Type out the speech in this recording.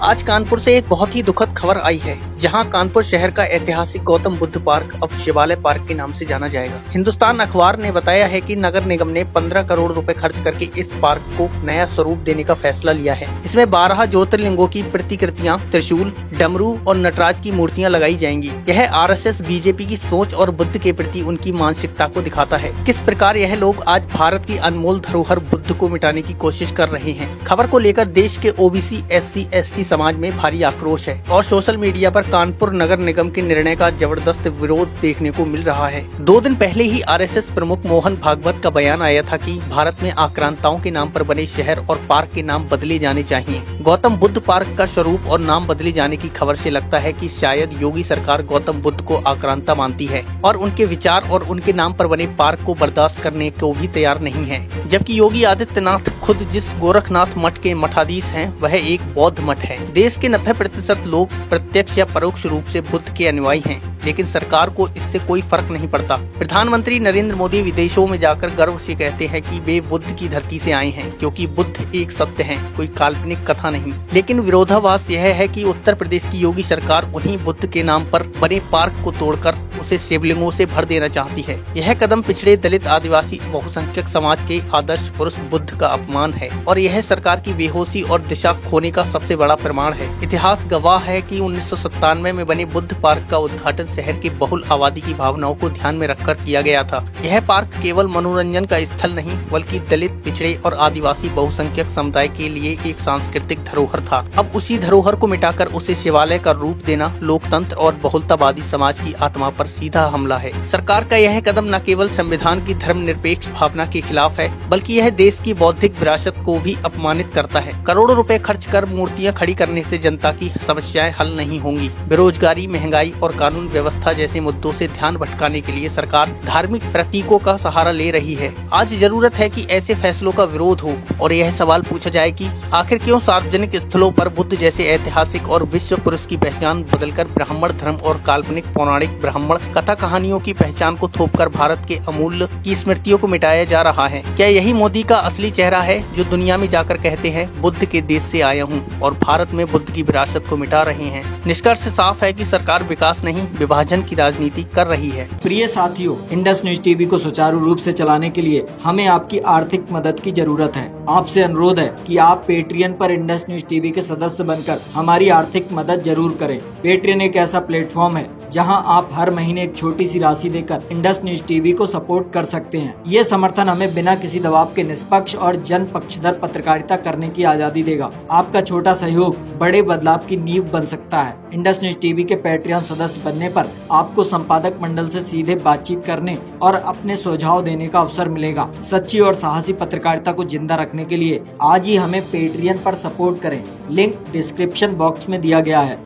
आज कानपुर से एक बहुत ही दुखद खबर आई है, जहां कानपुर शहर का ऐतिहासिक गौतम बुद्ध पार्क अब शिवालय पार्क के नाम से जाना जाएगा। हिंदुस्तान अखबार ने बताया है कि नगर निगम ने 15 करोड़ रुपए खर्च करके इस पार्क को नया स्वरूप देने का फैसला लिया है। इसमें 12 ज्योतिर्लिंगों की प्रतिकृतियां, त्रिशूल, डमरू और नटराज की मूर्तियां लगाई जाएंगी। यह आरएसएस बीजेपी की सोच और बुद्ध के प्रति उनकी मानसिकता को दिखाता है। किस प्रकार यह लोग आज भारत की अनमोल धरोहर बुद्ध को मिटाने की कोशिश कर रहे हैं। खबर को लेकर देश के ओबीसी, एससी, एसटी समाज में भारी आक्रोश है और सोशल मीडिया पर कानपुर नगर निगम के निर्णय का जबरदस्त विरोध देखने को मिल रहा है। 2 दिन पहले ही आरएसएस प्रमुख मोहन भागवत का बयान आया था कि भारत में आक्रांताओं के नाम पर बने शहर और पार्क के नाम बदले जाने चाहिए। गौतम बुद्ध पार्क का स्वरूप और नाम बदले जाने की खबर से लगता है कि शायद योगी सरकार गौतम बुद्ध को आक्रांता मानती है और उनके विचार और उनके नाम पर बने पार्क को बर्दाश्त करने को भी तैयार नहीं है। जबकि योगी आदित्यनाथ खुद जिस गोरखनाथ मठ के मठाधीश हैं, वह एक बौद्ध मठ है। देश के 90% लोग प्रत्यक्ष या परोक्ष रूप से बुद्ध के अनुयायी हैं, लेकिन सरकार को इससे कोई फर्क नहीं पड़ता। प्रधानमंत्री नरेंद्र मोदी विदेशों में जाकर गर्व से कहते हैं कि वे बुद्ध की धरती से आए हैं, क्योंकि बुद्ध एक सत्य है, कोई काल्पनिक कथा नहीं। लेकिन विरोधाभास यह है कि उत्तर प्रदेश की योगी सरकार उन्हीं बुद्ध के नाम पर बने पार्क को तोड़कर उसे शिवलिंगों से भर देना चाहती है। यह कदम पिछड़े, दलित, आदिवासी, बहुसंख्यक समाज के आदर्श पुरुष बुद्ध का अपमान है और यह सरकार की बेहोशी और दिशा खोने का सबसे बड़ा प्रमाण है। इतिहास गवाह है कि 1997 में बने बुद्ध पार्क का उद्घाटन शहर की बहुल आबादी की भावनाओं को ध्यान में रखकर किया गया था। यह पार्क केवल मनोरंजन का स्थल नहीं, बल्कि दलित, पिछड़े और आदिवासी बहुसंख्यक समुदाय के लिए एक सांस्कृतिक धरोहर था। अब उसी धरोहर को मिटाकर उसे शिवालय का रूप देना लोकतंत्र और बहुलतावादी समाज की आत्मा पर सीधा हमला है। सरकार का यह कदम न केवल संविधान की धर्मनिरपेक्ष भावना के खिलाफ है, बल्कि यह देश की बौद्धिक विरासत को भी अपमानित करता है। करोड़ों रुपए खर्च कर मूर्तियां खड़ी करने से जनता की समस्याएं हल नहीं होंगी। बेरोजगारी, महंगाई और कानून व्यवस्था जैसे मुद्दों से ध्यान भटकाने के लिए सरकार धार्मिक प्रतीकों का सहारा ले रही है। आज जरूरत है कि ऐसे फैसलों का विरोध हो और यह सवाल पूछा जाए कि आखिर क्यों सार्वजनिक स्थलों पर बुद्ध जैसे ऐतिहासिक और विश्व पुरुष की पहचान बदलकर ब्राह्मण धर्म और काल्पनिक पौराणिक ब्राह्मण कथा कहानियों की पहचान को थोपकर भारत के अमूल्य की स्मृतियों को मिटाया जा रहा है। क्या यही मोदी का असली चेहरा है, जो दुनिया में जाकर कहते हैं बुद्ध के देश से आया हूँ और भारत में बुद्ध की विरासत को मिटा रहे हैं। निष्कर्ष साफ है कि सरकार विकास नहीं, विभाजन की राजनीति कर रही है। प्रिय साथियों, इंडस न्यूज टीवी को सुचारू रूप से चलाने के लिए हमें आपकी आर्थिक मदद की जरूरत है। आपसे अनुरोध है कि आप पेट्रियन पर इंडस न्यूज टीवी के सदस्य बनकर हमारी आर्थिक मदद जरूर करें। पेट्रियन एक ऐसा प्लेटफॉर्म है जहां आप हर महीने एक छोटी सी राशि देकर इंडस न्यूज टीवी को सपोर्ट कर सकते हैं। ये समर्थन हमें बिना किसी दबाव के निष्पक्ष और जन पक्षधर पत्रकारिता करने की आजादी देगा। आपका छोटा सहयोग बड़े बदलाव की नींव बन सकता है। इंडस न्यूज टीवी के पैट्रियन सदस्य बनने पर आपको संपादक मंडल से सीधे बातचीत करने और अपने सुझाव देने का अवसर मिलेगा। सच्ची और साहसी पत्रकारिता को जिंदा रखने के लिए आज ही हमें पेट्रियन पर सपोर्ट करें। लिंक डिस्क्रिप्शन बॉक्स में दिया गया है।